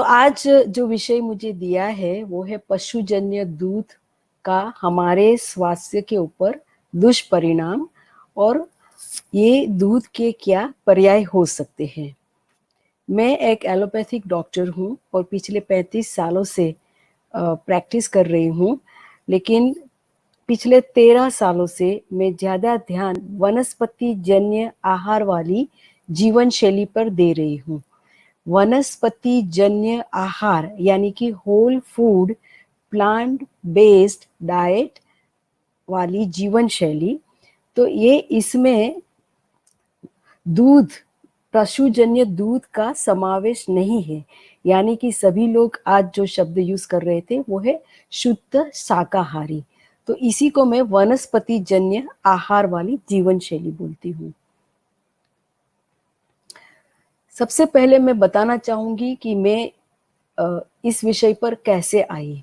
आज जो विषय मुझे दिया है वो है पशुजन्य दूध का हमारे स्वास्थ्य के ऊपर दुष्परिणाम और ये दूध के क्या पर्याय हो सकते हैं। मैं एक एलोपैथिक डॉक्टर हूँ और पिछले 35 सालों से प्रैक्टिस कर रही हूँ, लेकिन पिछले 13 सालों से मैं ज़्यादा ध्यान वनस्पति जन्य आहार वाली जीवन शैली पर दे रही हूँ। वनस्पति जन्य आहार यानी कि whole food plant based diet वाली जीवन शैली, तो ये इसमें दूध पशुजन्य दूध का समावेश नहीं है। यानी कि सभी लोग आज जो शब्द यूज कर रहे थे वो है शुद्ध शाकाहारी, तो इसी को मैं वनस्पति जन्य आहार वाली जीवन शैली बोलती हूँ। सबसे पहले मैं बताना चाहूंगी कि मैं इस विषय पर कैसे आई।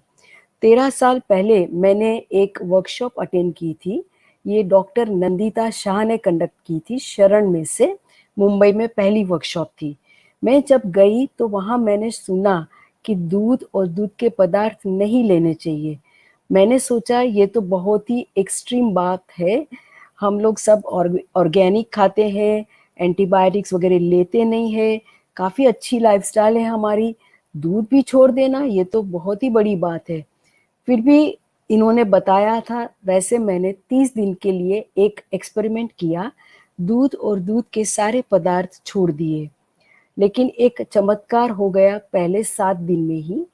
13 साल पहले मैंने एक वर्कशॉप अटेंड की थी। ये डॉक्टर नंदिता शाह ने कंडक्ट की थी शरण में से, मुंबई में पहली वर्कशॉप थी। मैं जब गई तो वहाँ मैंने सुना कि दूध और दूध के पदार्थ नहीं लेने चाहिए। मैंने सोचा ये तो बहुत ही एक्सट्रीम बात है, हम लोग सब ऑर्गेनिक खाते हैं, एंटीबायोटिक्स वगैरह लेते नहीं है, काफ़ी अच्छी लाइफस्टाइल है हमारी, दूध भी छोड़ देना ये तो बहुत ही बड़ी बात है। फिर भी इन्होंने बताया था, वैसे मैंने 30 दिन के लिए एक एक्सपेरिमेंट किया, दूध और दूध के सारे पदार्थ छोड़ दिए। लेकिन एक चमत्कार हो गया पहले 7 दिन में ही।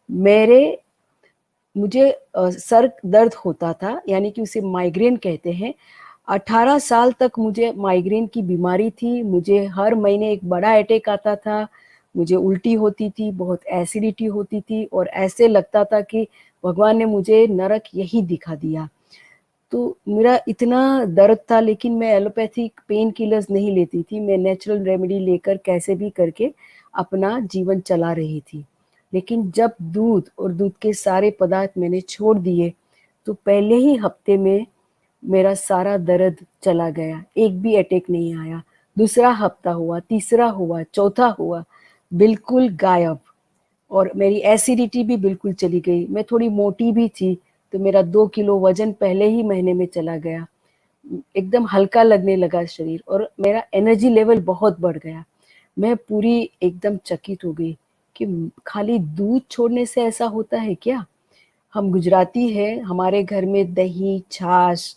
मेरे मुझे सर दर्द होता था, यानी कि उसे माइग्रेन कहते हैं। 18 साल तक मुझे माइग्रेन की बीमारी थी, मुझे हर महीने एक बड़ा अटैक आता था, मुझे उल्टी होती थी, बहुत एसिडिटी होती थी और ऐसे लगता था कि भगवान ने मुझे नरक यही दिखा दिया। तो मेरा इतना दर्द था, लेकिन मैं एलोपैथिक पेन किलर्स नहीं लेती थी, मैं नेचुरल रेमेडी लेकर कैसे भी करके अपना जीवन चला रही थी। लेकिन जब दूध और दूध के सारे पदार्थ मैंने छोड़ दिए तो पहले ही हफ्ते में मेरा सारा दर्द चला गया, एक भी अटैक नहीं आया। दूसरा हफ्ता हुआ, तीसरा हुआ, चौथा हुआ, बिल्कुल गायब। और मेरी एसिडिटी भी बिल्कुल चली गई। मैं थोड़ी मोटी भी थी, तो मेरा 2 किलो वजन पहले ही महीने में चला गया। एकदम हल्का लगने लगा शरीर और मेरा एनर्जी लेवल बहुत बढ़ गया। मैं पूरी एकदम चकित हो गई कि खाली दूध छोड़ने से ऐसा होता है क्या। हम गुजराती हैं, हमारे घर में दही, छाछ,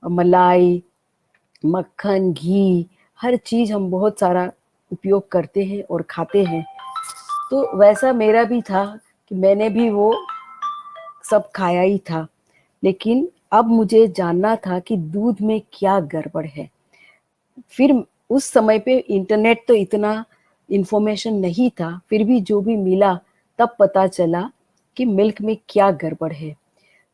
मलाई, मक्खन, घी, हर चीज हम बहुत सारा उपयोग करते हैं और खाते हैं। तो वैसा मेरा भी था कि मैंने भी वो सब खाया ही था। लेकिन अब मुझे जानना था कि दूध में क्या गड़बड़ है। फिर उस समय पे इंटरनेट तो इतना इंफॉर्मेशन नहीं था, फिर भी जो भी मिला तब पता चला कि मिल्क में क्या गड़बड़ है।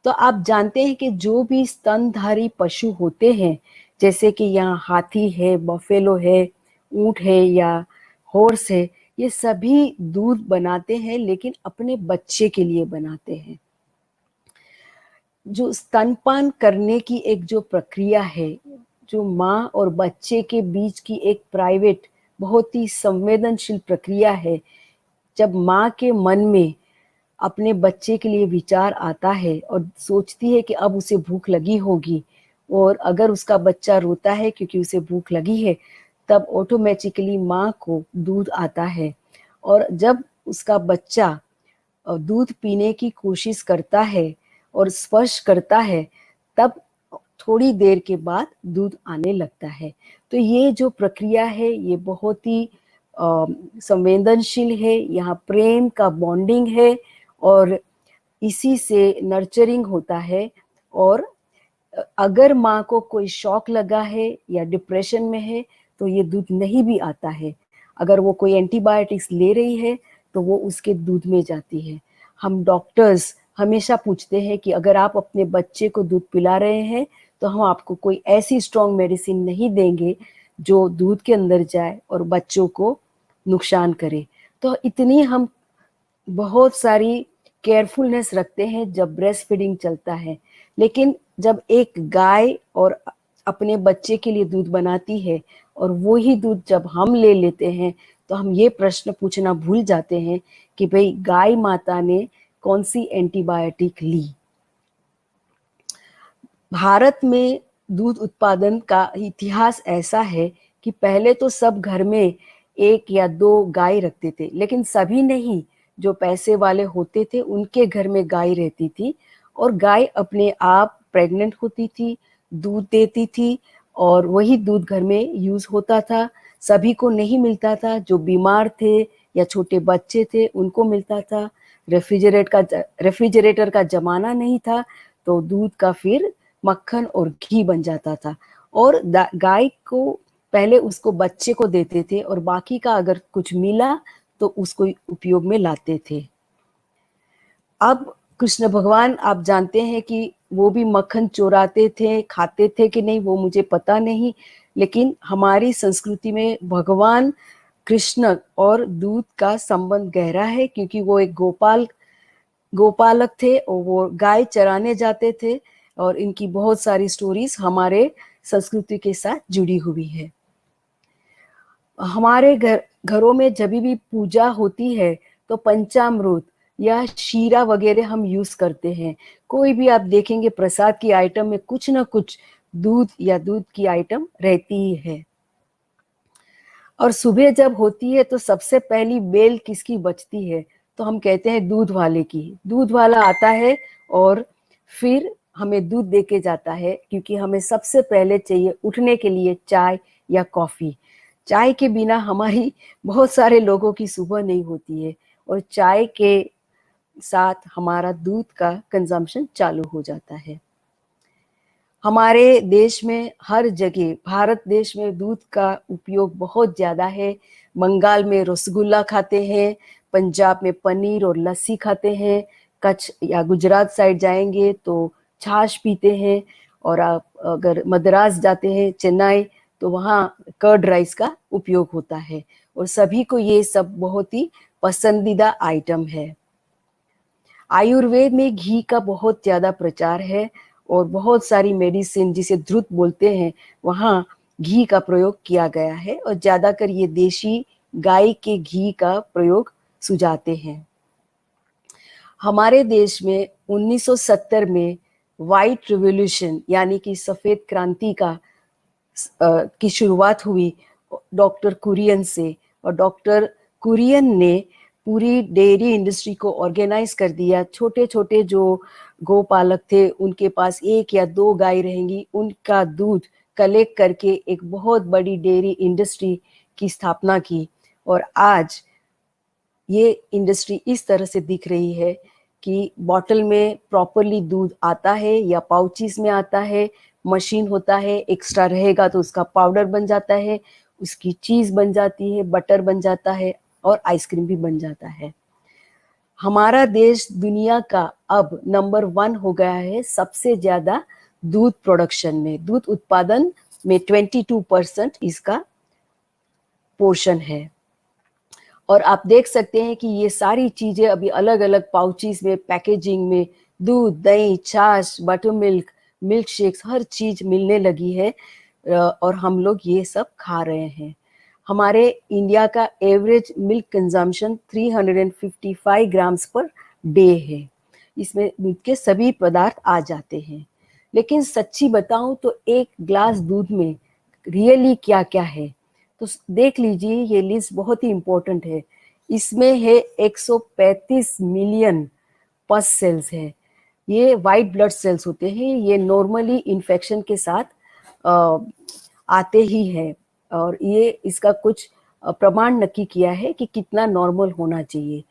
तो आप जानते हैं कि जो भी स्तनधारी पशु होते हैं, जैसे कि यहाँ हाथी है, बफेलो है, ऊंट है या हॉर्स है, ये सभी दूध बनाते हैं लेकिन अपने बच्चे के लिए बनाते हैं। जो स्तनपान करने की एक जो प्रक्रिया है, जो माँ और बच्चे के बीच की एक प्राइवेट बहुत ही संवेदनशील प्रक्रिया है, जब माँ के मन में अपने बच्चे के लिए विचार आता है और सोचती है कि अब उसे भूख लगी होगी, और अगर उसका बच्चा रोता है क्योंकि उसे भूख लगी है, तब ऑटोमेटिकली माँ को दूध आता है। और जब उसका बच्चा दूध पीने की कोशिश करता है और स्पर्श करता है, तब थोड़ी देर के बाद दूध आने लगता है। तो ये जो प्रक्रिया है ये बहुत ही संवेदनशील है, यहाँ प्रेम का बॉन्डिंग है और इसी से नर्चरिंग होता है। और अगर माँ को कोई शॉक लगा है या डिप्रेशन में है तो ये दूध नहीं भी आता है। अगर वो कोई एंटीबायोटिक्स ले रही है तो वो उसके दूध में जाती है। हम डॉक्टर्स हमेशा पूछते हैं कि अगर आप अपने बच्चे को दूध पिला रहे हैं तो हम आपको कोई ऐसी स्ट्रॉन्ग मेडिसिन नहीं देंगे जो दूध के अंदर जाए और बच्चों को नुकसान करे। तो इतनी हम बहुत सारी केयरफुलनेस रखते हैं जब ब्रेस्ट फीडिंग चलता है। लेकिन जब एक गाय और अपने बच्चे के लिए दूध बनाती है और वो ही दूध जब हम ले लेते हैं तो हम ये प्रश्न पूछना भूल जाते हैं कि भाई गाय माता ने कौन सी एंटीबायोटिक ली। भारत में दूध उत्पादन का इतिहास ऐसा है कि पहले तो सब घर में 1 या 2 गाय रखते थे, लेकिन सभी नहीं। जो पैसे वाले होते थे उनके घर में गाय रहती थी और गाय अपने आप प्रेग्नेंट होती थी, दूध देती थी और वही दूध घर में यूज होता था। सभी को नहीं मिलता था, जो बीमार थे या छोटे बच्चे थे उनको मिलता था। रेफ्रिजरेटर का जमाना नहीं था, तो दूध का फिर मक्खन और घी बन जाता था। और गाय को पहले उसको बच्चे को देते थे और बाकी का अगर कुछ मिला तो उसको उपयोग में लाते थे। अब कृष्ण भगवान आप जानते हैं कि वो भी मक्खन चुराते थे, खाते थे कि नहीं वो मुझे पता नहीं, लेकिन हमारी संस्कृति में भगवान कृष्ण और दूध का संबंध गहरा है, क्योंकि वो एक गोपालक थे और वो गाय चराने जाते थे और इनकी बहुत सारी स्टोरीज हमारे संस्कृति के साथ जुड़ी हुई है। हमारे घरों में जब भी पूजा होती है तो पंचामृत या शीरा वगैरह हम यूज करते हैं। कोई भी आप देखेंगे प्रसाद की आइटम में कुछ ना कुछ दूध या दूध की आइटम रहती ही है। और सुबह जब होती है तो सबसे पहली बेल किसकी बजती है, तो हम कहते हैं दूध वाले की। दूध वाला आता है और फिर हमें दूध देके जाता है, क्योंकि हमें सबसे पहले चाहिए उठने के लिए चाय या कॉफी। चाय के बिना हमारी बहुत सारे लोगों की सुबह नहीं होती है और चाय के साथ हमारा दूध का कंजम्पशन चालू हो जाता है। हमारे देश में हर जगह, भारत देश में दूध का उपयोग बहुत ज्यादा है। बंगाल में रसगुल्ला खाते हैं, पंजाब में पनीर और लस्सी खाते हैं, कच्छ या गुजरात साइड जाएंगे तो छाछ पीते हैं, और आप अगर मद्रास जाते हैं, चेन्नई, तो वहाँ कर्ड राइस का उपयोग होता है और सभी को ये सब बहुत ही पसंदीदा आइटम है। आयुर्वेद में घी का बहुत ज्यादा प्रचार है और बहुत सारी मेडिसिन जिसे ध्रुत बोलते हैं वहाँ घी का प्रयोग किया गया है और ज्यादातर ये देशी गाय के घी का प्रयोग सुझाते हैं। हमारे देश में 1970 में व्हाइट रिवॉल्यूशन यानी कि सफेद क्रांति की शुरुआत हुई डॉक्टर कुरियन से, और डॉक्टर कुरियन ने पूरी डेयरी इंडस्ट्री को ऑर्गेनाइज कर दिया। छोटे छोटे जो गोपालक थे उनके पास 1 या 2 गाय रहेंगी, उनका दूध कलेक्ट करके एक बहुत बड़ी डेयरी इंडस्ट्री की स्थापना की। और आज ये इंडस्ट्री इस तरह से दिख रही है कि बॉटल में प्रॉपरली दूध आता है या पाउचेस में आता है, मशीन होता है, एक्स्ट्रा रहेगा तो उसका पाउडर बन जाता है, उसकी चीज बन जाती है, बटर बन जाता है और आइसक्रीम भी बन जाता है। हमारा देश दुनिया का अब नंबर 1 हो गया है सबसे ज्यादा दूध प्रोडक्शन में। दूध उत्पादन में 22% इसका पोर्शन है। और आप देख सकते हैं कि ये सारी चीजें अभी अलग अलग पाउचेस में, पैकेजिंग में, दूध, दही, छाछ, बटर मिल्क, मिल्क शेक्स, हर चीज मिलने लगी है और हम लोग ये सब खा रहे हैं। हमारे इंडिया का average milk consumption 355 grams per day है। इसमें दूध के सभी पदार्थ आ जाते हैं। लेकिन सच्ची बताऊं तो एक ग्लास दूध में रियली क्या क्या है, तो देख लीजिए, ये लिस्ट बहुत ही इंपॉर्टेंट है। इसमें है 135 मिलियन पस सेल्स है। ये वाइट ब्लड सेल्स होते हैं, ये नॉर्मली इन्फेक्शन के साथ आते ही है और ये इसका कुछ प्रमाण नक्की किया है कि कितना नॉर्मल होना चाहिए।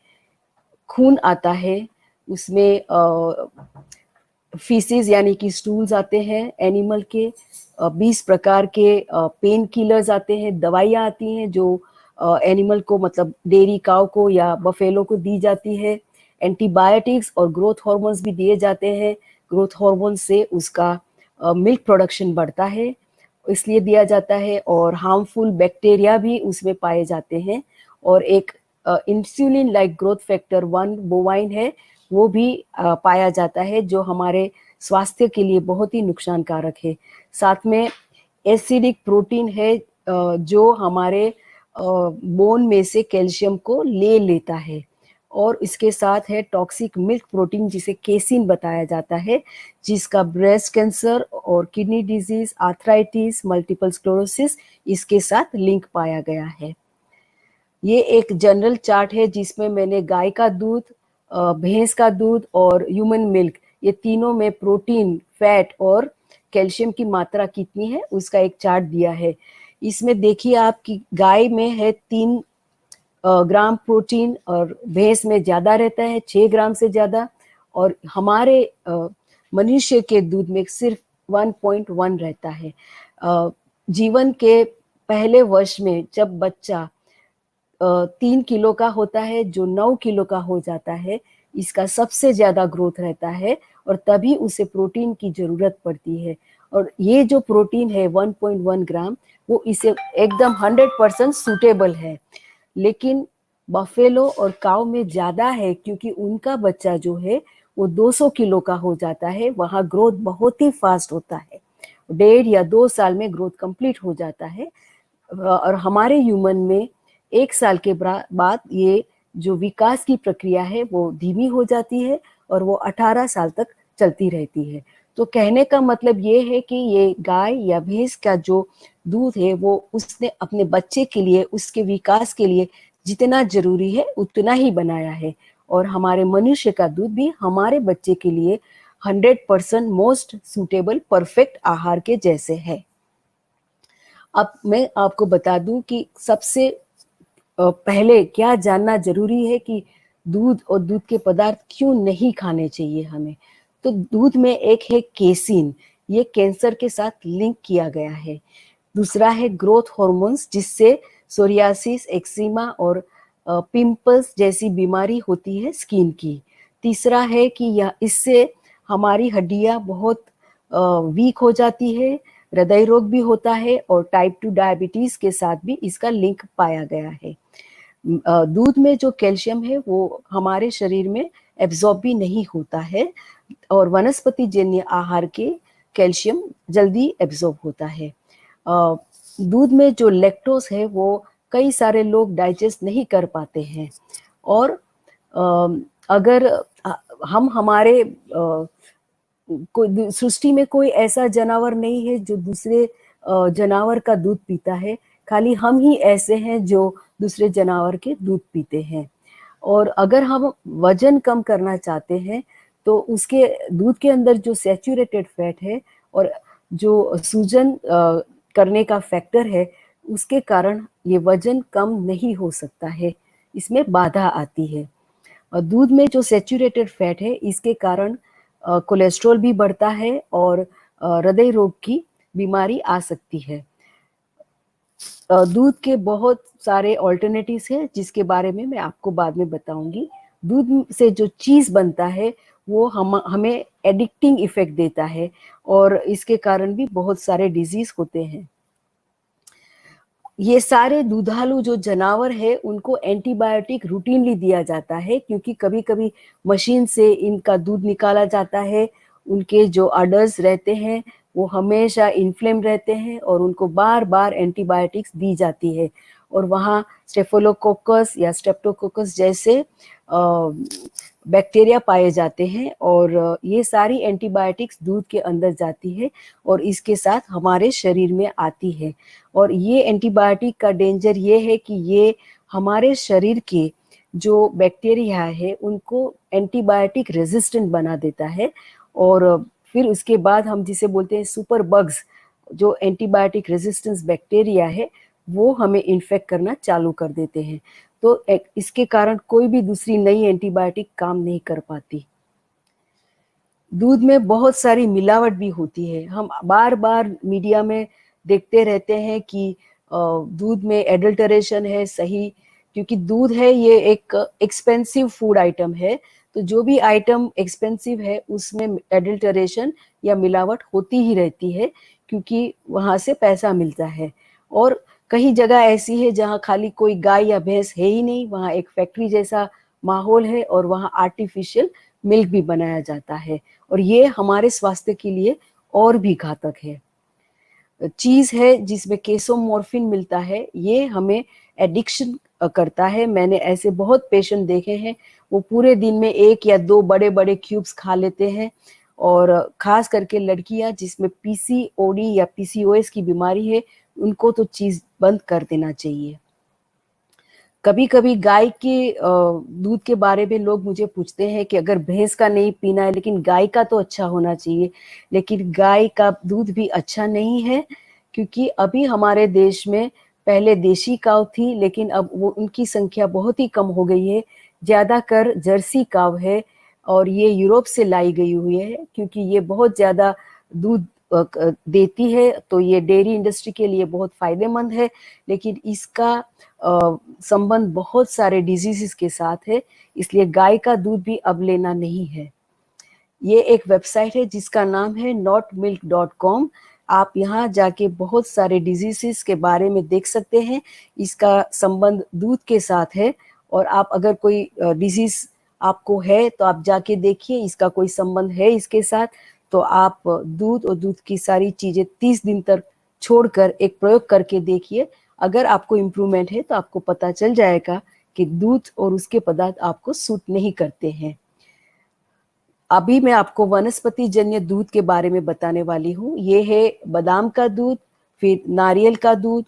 खून आता है, उसमें फीसेस यानी कि स्टूल्स आते हैं एनिमल के, 20 प्रकार के पेन किलर्स आते हैं, दवाइयाँ आती हैं जो एनिमल को, मतलब डेयरी काउ को या बफेलो को दी जाती है। एंटीबायोटिक्स और ग्रोथ हार्मोन्स भी दिए जाते हैं। ग्रोथ हार्मोन से उसका मिल्क प्रोडक्शन बढ़ता है, इसलिए दिया जाता है। और हार्मफुल बैक्टीरिया भी उसमें पाए जाते हैं। और एक insulin like growth factor 1 bovine है, वो भी पाया जाता है, जो हमारे स्वास्थ्य के लिए बहुत ही नुकसानकारक है। साथ में एसिडिक प्रोटीन है जो हमारे बोन में से कैल्शियम को ले लेता है। और इसके साथ है टॉक्सिक मिल्क प्रोटीन जिसे केसिन बताया जाता है, जिसका ब्रेस्ट कैंसर और kidney disease, arthritis, multiple sclerosis इसके साथ लिंक पाया गया है। ये एक जनरल चार्ट है जिसमें मैंने गाय का दूध, भैंस का दूध और ह्यूमन मिल्क, ये तीनों में प्रोटीन, फैट और कैल्शियम की मात्रा कितनी है उसका एक चार्ट दिया है। इसमें देखिए आप कि गाय में है 3 ग्राम प्रोटीन और भैंस में ज्यादा रहता है, 6 ग्राम से ज्यादा, और हमारे मनुष्य के दूध में सिर्फ 1.1 रहता है। जीवन के पहले वर्ष में जब बच्चा 3 किलो का होता है, जो 9 किलो का हो जाता है, इसका सबसे ज्यादा ग्रोथ रहता है और तभी उसे प्रोटीन की जरूरत पड़ती है। और ये जो प्रोटीन है 1.1 ग्राम, वो इसे एकदम 100% सूटेबल है। लेकिन बफेलो और काऊ में ज्यादा है क्योंकि उनका बच्चा जो है वो 200 किलो का हो जाता है। वहाँ ग्रोथ बहुत ही फास्ट होता है, 1.5 या 2 साल में ग्रोथ कंप्लीट हो जाता है। और हमारे ह्यूमन में 1 साल के बाद ये जो विकास की प्रक्रिया है वो धीमी हो जाती है और वो 18 साल तक चलती रहती है। तो कहने का मतलब ये है कि ये गाय या भैंस का जो दूध है वो उसने अपने बच्चे के लिए, उसके विकास के लिए जितना जरूरी है उतना ही बनाया है। और हमारे मनुष्य का दूध भी हमारे बच्चे के लिए 100% मोस्ट सूटेबल परफेक्ट आहार के जैसे है। अब मैं आपको बता दूं कि सबसे पहले क्या जानना जरूरी है कि दूध और दूध के पदार्थ क्यों नहीं खाने चाहिए हमें। तो दूध में एक है केसिन, ये कैंसर के साथ लिंक किया गया है। दूसरा है ग्रोथ हार्मोन्स, जिससे सोरियासिस, एक्जिमा और पिंपल्स जैसी बीमारी होती है स्किन की। तीसरा है कि यह इससे हमारी हड्डियां बहुत वीक हो जाती है, हृदय रोग भी होता है और टाइप 2 डायबिटीज के साथ भी इसका लिंक पाया गया है। दूध में जो कैल्शियम है वो हमारे शरीर में एब्जॉर्ब भी नहीं होता है और वनस्पति जन्य आहार के कैल्शियम जल्दी एब्जॉर्ब होता है। दूध में जो लैक्टोज है वो कई सारे लोग डाइजेस्ट नहीं कर पाते हैं। और अगर हम हमारे कोई सृष्टि में कोई ऐसा जानवर नहीं है जो दूसरे जानवर का दूध पीता है, खाली हम ही ऐसे हैं जो दूसरे जानवर के दूध पीते हैं। और अगर हम वजन कम करना चाहते हैं तो उसके दूध के अंदर जो सैचुरेटेड फैट है और जो सूजन करने का फैक्टर है, उसके कारण ये वजन कम नहीं हो सकता है, इसमें बाधा आती है। और दूध में जो सैचुरेटेड फैट है इसके कारण कोलेस्ट्रॉल भी बढ़ता है और हृदय रोग की बीमारी आ सकती है। दूध के बहुत सारे ऑल्टरनेटिव्स हैं जिसके बारे में मैं आपको बाद में बताऊंगी। दूध से जो चीज बनता है वो हमें एडिक्टिंग इफेक्ट देता है और इसके कारण भी बहुत सारे डिजीज होते हैं। ये सारे दूधालू जो जानवर है उनको एंटीबायोटिक रूटीनली दिया जाता है क्योंकि कभी कभी मशीन से इनका दूध निकाला जाता है। उनके जो अडर्स रहते हैं वो हमेशा इन्फ्लेम रहते हैं और उनको बार बार एंटीबायोटिक्स दी जाती है। और वहाँ स्टेफोलोकोकस या स्ट्रेप्टोकोकस जैसे बैक्टीरिया पाए जाते हैं और ये सारी एंटीबायोटिक्स दूध के अंदर जाती है और इसके साथ हमारे शरीर में आती है। और ये एंटीबायोटिक का डेंजर ये है कि ये हमारे शरीर के जो बैक्टीरिया है उनको एंटीबायोटिक रेजिस्टेंट बना देता है और फिर उसके बाद हम जिसे बोलते हैं सुपर बग्स, जो एंटीबायोटिक रेजिस्टेंस बैक्टीरिया है, वो हमें इन्फेक्ट करना चालू कर देते हैं। तो इसके कारण कोई भी दूसरी नई एंटीबायोटिक काम नहीं कर पाती। दूध में बहुत सारी मिलावट भी होती है। हम बार बार मीडिया में देखते रहते हैं कि दूध में एडल्टरेशन है, सही, क्योंकि दूध है ये एक एक्सपेंसिव फूड आइटम है। तो जो भी आइटम एक्सपेंसिव है उसमें एडल्टरेशन या मिलावट होती ही रहती है क्योंकि वहां से पैसा मिलता है। और कई जगह ऐसी है जहाँ खाली कोई गाय या भैंस है ही नहीं, वहाँ एक फैक्ट्री जैसा माहौल है और वहाँ आर्टिफिशियल मिल्क भी बनाया जाता है और ये हमारे स्वास्थ्य के लिए और भी घातक है। चीज़ है जिसमें केसोमॉर्फिन मिलता है, ये हमें एडिक्शन करता है। मैंने ऐसे बहुत पेशेंट देखे हैं, वो पूरे दिन में 1 या 2 बड़े-बड़े क्यूब्स खा लेते हैं, और ख़ास करके लड़कियाँ जिसमें पीसीओडी या पीसीओएस की बीमारी है, उनको तो चीज़ बंद कर देना चाहिए। कभी-कभी गाय के दूध के बारे में लोग मुझे पूछते हैं कि अगर भैंस का नहीं पीना है, लेकिन गाय का तो अच्छा होना चाहिए। लेकिन गाय का दूध भी अच्छा नहीं है, क्योंकि अभी हमारे देश में पहले देशी काव थी, लेकिन अब वो उनकी संख्या बहुत ही कम हो गई है। ज़्यादातर जर्सी काव है, और ये यूरोप से लाई गई हुई है, क्योंकि ये बहुत ज़्यादा दूध देती है, तो ये डेयरी इंडस्ट्री के लिए बहुत फ़ायदेमंद है। लेकिन इसका संबंध बहुत सारे डिजीज़ेज़ के साथ है, इसलिए गाय का दूध भी अब लेना नहीं है। ये एक वेबसाइट है जिसका नाम है notmilk.com। आप यहाँ जाके बहुत सारे डिजीज़ेज़ के बारे में देख सकते हैं। इसका संबंध दूध के साथ है, और आप अगर कोई डिजीज़ आपको है, तो आप जाके देखिए इसका कोई संबंध है इसके साथ, तो आप दूध और दूध की सारी चीज़ें 30 दिन तक छोड़कर एक प्रयोग करके देखिए। अगर आपको इम्प्रूवमेंट है, तो आपको पता चल जाएगा कि दूध और उसके पदार्थ आपको सूट नहीं करते हैं। अभी मैं आपको वनस्पति जन्य दूध के बारे में बताने वाली हूँ। ये है बादाम का दूध, फिर नारियल का दूध,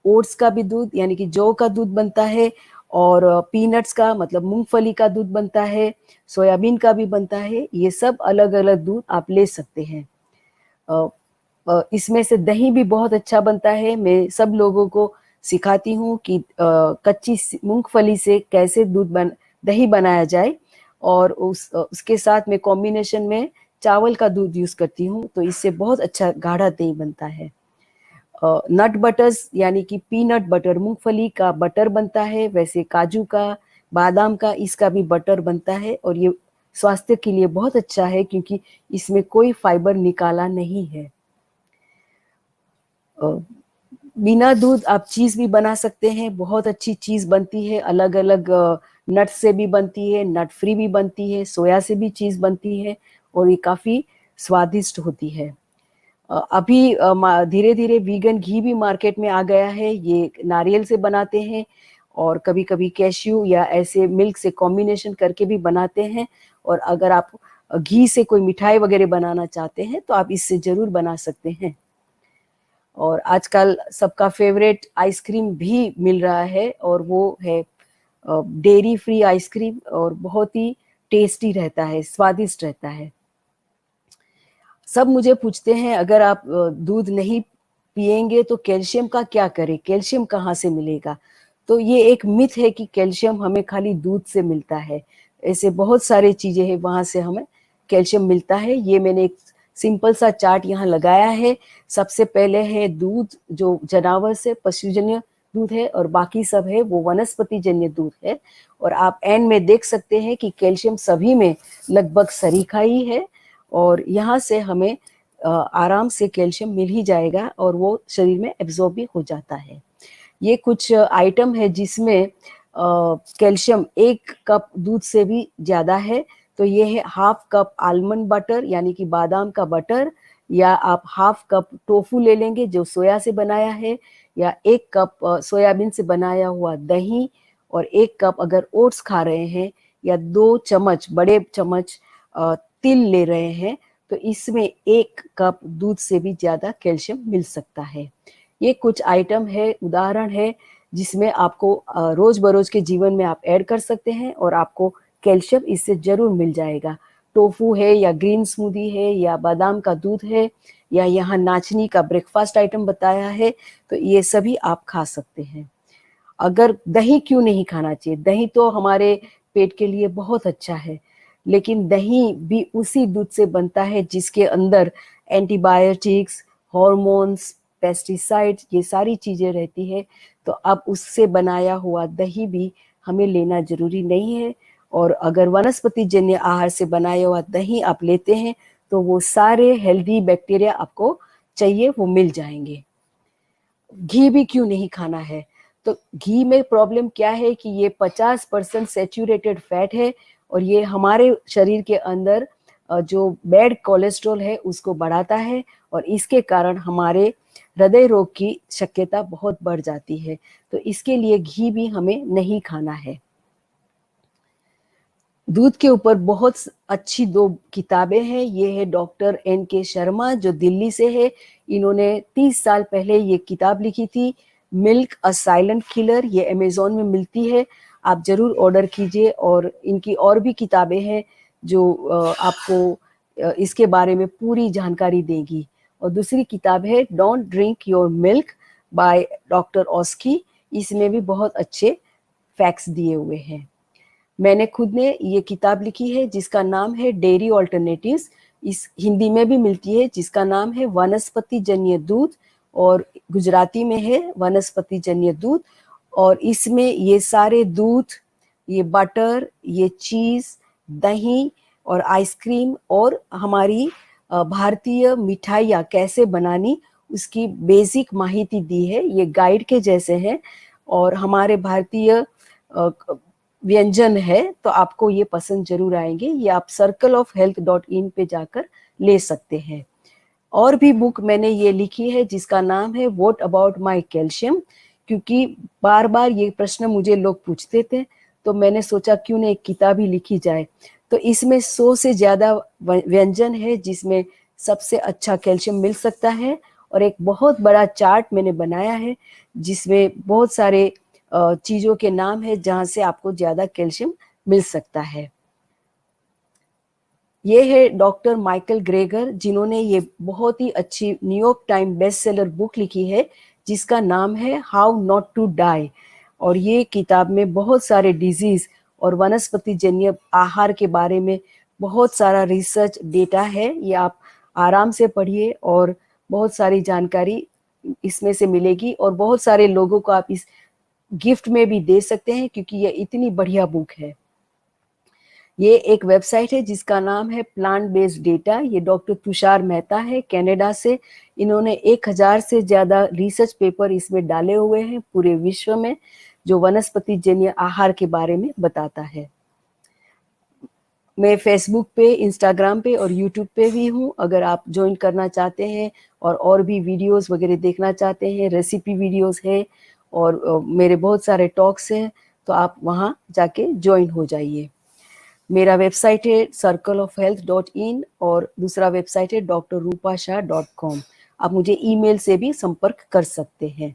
ओट्स का भी दूध यानी कि जौ का दूध बनता है, और पीनट्स का मतलब मूंगफली का दूध बनता है, सोयाबीन का भी बनता है। ये सब अलग-अलग दूध आप ले सकते हैं। अ इसमें से दही भी बहुत अच्छा बनता है। मैं सब लोगों को सिखाती हूँ कि कच्ची मूंगफली से कैसे दही बनाया जाए, और उसके साथ मैं कॉम्बिनेशन में चावल का दूध यूज़ करती हूँ, तो इससे बहुत अच्छा गाढ़ा दही बनता है। नट बटर्स यानी कि पीनट बटर, मूंगफली का बटर बनता है, वैसे काजू का, बादाम का, इसका भी बटर बनता है, और ये स्वास्थ्य के लिए बहुत अच्छा है, क्योंकि इसमें कोई फाइबर निकाला नहीं है। बिना दूध आप चीज़ भी बना सकते हैं, बहुत अच्छी चीज़ बनती है, अलग-अलग नट से भी बनती है, नट फ्री भी बनती है, सोया से भी चीज़ बनती है, और ये काफ़ी स्वादिष्ट होती है। अभी धीरे-धीरे वीगन घी भी मार्केट में आ गया है, ये नारियल से बनाते हैं, और कभी-कभी कैश्यू या ऐसे मिल्क से कॉम्बिनेशन करके भी बनाते हैं, और अगर आप घी से कोई मिठाई वगैरह बनाना चाहते हैं, तो आप इससे ज़रूर बना सकते हैं। और आजकल सबका फेवरेट आइसक्रीम भी मिल रहा है, और वो है डेयरी फ्री आइसक्रीम, और बहुत ही टेस्टी रहता है, स्वादिष्ट रहता है। सब मुझे पूछते हैं अगर आप दूध नहीं पिएंगे तो कैल्शियम का क्या करें, कैल्शियम कहाँ से मिलेगा? तो ये एक मिथ है कि कैल्शियम हमें खाली दूध से मिलता है। ऐसे बहुत सारी चीज़ें हैं, वहाँ से हमें कैल्शियम मिलता है। ये मैंने एक सिंपल सा चार्ट यहाँ लगाया है। सबसे पहले है दूध, जो जानवर से पशुजन्य दूध है, और बाकी सब है वो वनस्पति जन्य दूध है। और आप एंड में देख सकते हैं कि कैल्शियम सभी में लगभग सरीखा ही है, और यहाँ से हमें आराम से कैल्शियम मिल ही जाएगा, और वो शरीर में एब्जॉर्ब भी हो जाता है। ये कुछ आइटम है जिसमें कैल्शियम 1 कप दूध से भी ज़्यादा है। तो ये है हाफ कप आलमंड बटर यानी कि बादाम का बटर, या आप हाफ कप टोफू ले लेंगे जो सोया से बनाया है, या 1 कप सोयाबीन से बनाया हुआ दही, और 1 कप अगर ओट्स खा रहे हैं, या 2 चम्मच बड़े चम्मच तिल ले रहे हैं, तो इसमें 1 कप दूध से भी ज़्यादा कैल्शियम मिल सकता है। ये कुछ आइटम है, उदाहरण है, जिसमें आपको रोज़ बरोज के जीवन में आप ऐड कर सकते हैं, और आपको कैल्शियम इससे ज़रूर मिल जाएगा। टोफू है, या ग्रीन स्मूदी है, या बादाम का दूध है, या यहाँ नाचनी का ब्रेकफास्ट आइटम बताया है, तो ये सभी आप खा सकते हैं। अगर दही क्यों नहीं खाना चाहिए? दही तो हमारे पेट के लिए बहुत अच्छा है, लेकिन दही भी उसी दूध से बनता है जिसके अंदर एंटीबायोटिक्स, हॉर्मोन्स, पेस्टिसाइड्स, ये सारी चीज़ें रहती हैं। तो अब उससे बनाया हुआ दही भी हमें लेना ज़रूरी नहीं है, और अगर वनस्पति जन्य आहार से बनाया हुआ दही आप लेते हैं, तो वो सारे हेल्दी बैक्टीरिया आपको चाहिए वो मिल जाएँगे। घी भी क्यों नहीं खाना है? तो घी में प्रॉब्लम क्या है कि ये 50% सैचुरेटेड फैट है, और ये हमारे शरीर के अंदर जो बैड कोलेस्ट्रॉल है उसको बढ़ाता है, और इसके कारण हमारे हृदय रोग की शक्यता बहुत बढ़ जाती है। तो इसके लिए घी भी हमें नहीं खाना है। दूध के ऊपर बहुत अच्छी 2 किताबें हैं। ये है डॉक्टर एन.के. शर्मा जो दिल्ली से है। इन्होंने 30 साल पहले ये किताब लिखी थी, मिल्क अ साइलेंट किलर। ये अमेज़न में मिलती है, आप ज़रूर ऑर्डर कीजिए। और इनकी और भी किताबें हैं जो आपको इसके बारे में पूरी जानकारी देगी। और दूसरी किताब है don't drink your milk by doctor Oski. इसमें भी बहुत अच्छे फैक्ट्स दिए हुए हैं। मैंने खुद ने ये किताब लिखी है जिसका नाम है डेयरी ऑल्टरनेटिव्स। इस हिंदी में भी मिलती है जिसका नाम है वनस्पति जन्य दूध, और गुजराती में है वनस्पति जन्य दूध। और इसमें ये सारे दूध, ये बटर, ये चीज़, दही और आइसक्रीम और हमारी भारतीय मिठाइयाँ कैसे बनानी उसकी बेसिक माहिती दी है। ये गाइड के जैसे हैं और हमारे भारतीय व्यंजन है, तो आपको ये पसंद जरूर आएंगे। ये आप circleofhealth.in पे जाकर ले सकते हैं। और भी बुक मैंने ये लिखी है जिसका नाम है व्हाट अबाउट माय कैल्शियम, क्योंकि बार बार ये प्रश्न मुझे लोग पूछते थे, तो मैंने सोचा क्यों ना एक किताब ही लिखी जाए। तो इसमें 100 से ज़्यादा व्यंजन है जिसमें सबसे अच्छा कैल्शियम मिल सकता है। और एक बहुत बड़ा चार्ट मैंने बनाया है जिसमें बहुत सारे चीज़ों के नाम है जहाँ से आपको ज़्यादा कैल्शियम मिल सकता है। ये है डॉक्टर माइकल ग्रेगर जिन्होंने ये बहुत ही अच्छी New York time best seller book लिखी है जिसका नाम है हाउ नॉट टू डाई। और ये किताब में बहुत सारे डिजीज और वनस्पति जन्य आहार के बारे में बहुत सारा रिसर्च डेटा है। ये आप आराम से पढ़िए और बहुत सारी जानकारी इसमें से मिलेगी। और बहुत सारे लोगों को आप इस गिफ्ट में भी दे सकते हैं क्योंकि ये इतनी बढ़िया बुक है। ये एक वेबसाइट है जिसका नाम है प्लांट बेस्ड डेटा। ये डॉक्टर तुषार मेहता है कनाडा से। इन्होंने 1000 से ज़्यादा रिसर्च पेपर इसमें डाले हुए हैं पूरे विश्व में, जो वनस्पति जन्य आहार के बारे में बताता है। मैं फेसबुक पे, इंस्टाग्राम पे और यूट्यूब पे भी हूँ। अगर आप ज्वाइन करना चाहते हैं और भी वीडियोस वगैरह देखना चाहते हैं, रेसिपी वीडियोस हैं और मेरे बहुत सारे टॉक्स हैं, तो आप वहाँ जाके ज्वाइन हो जाइए। मेरा वेबसाइट है circleofhealth.in और दूसरा वेबसाइट है drrupasha.com। आप मुझे ईमेल से भी संपर्क कर सकते हैं।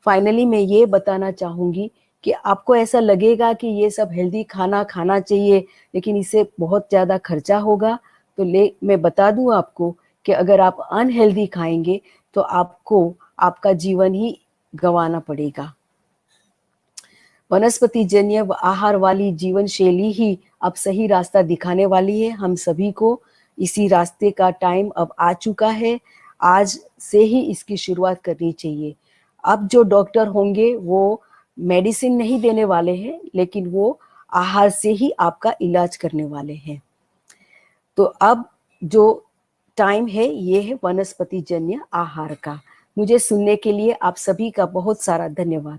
फाइनली मैं ये बताना चाहूँगी कि आपको ऐसा लगेगा कि ये सब हेल्दी खाना खाना चाहिए लेकिन इससे बहुत ज़्यादा खर्चा होगा, तो मैं बता दूँ आपको कि अगर आप अनहेल्दी खाएंगे तो आपको आपका जीवन ही गंवाना पड़ेगा। वनस्पति जन्य व आहार वाली जीवन शैली ही अब सही रास्ता दिखाने वाली है हम सभी को। इसी रास्ते का टाइम अब आ चुका है, आज से ही इसकी शुरुआत करनी चाहिए। अब जो डॉक्टर होंगे वो मेडिसिन नहीं देने वाले हैं, लेकिन वो आहार से ही आपका इलाज करने वाले हैं। तो अब जो टाइम है ये है वनस्पति जन्य आहार का। मुझे सुनने के लिए आप सभी का बहुत सारा धन्यवाद।